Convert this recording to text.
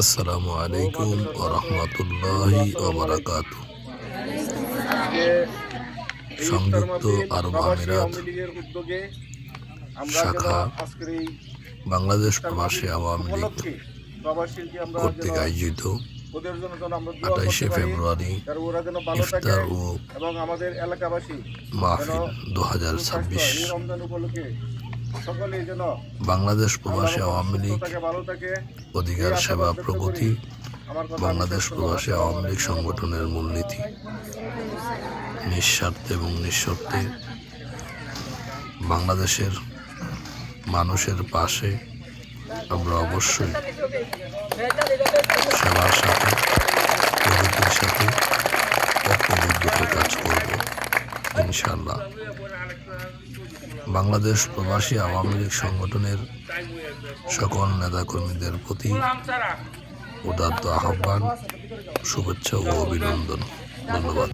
আসসালামু আলাইকুম ওয়া রাহমাতুল্লাহি ওয়া বারাকাতুহু। সংযুক্ত আরব আমিরাত শাখা বাংলাদেশ প্রবাসী আওয়ামী লীগ কর্তৃক আয়োজিত 28শে ফেব্রুয়ারি ইফতার ও মাহফিল 2026 বাংলাদেশ প্রবাসী আওয়ামী লীগ অধিকার সেবা প্রগতি বাংলাদেশ প্রবাসী আওয়ামী লীগ সংগঠনের মূলনীতি নিঃস্বার্থে এবং নিঃশর্তে বাংলাদেশের মানুষের পাশে আমরা অবশ্যই সেবার সাথে প্রগতির সাথে ঐক্যবদ্ধ হয়ে কাজ করব ইনশাআল্লাহ। বাংলাদেশ প্রবাসী আওয়ামী লীগ সংগঠনের সকল নেতাকর্মীদের প্রতি উদাত্ত আহ্বান, শুভেচ্ছা ও অভিনন্দন। ধন্যবাদ।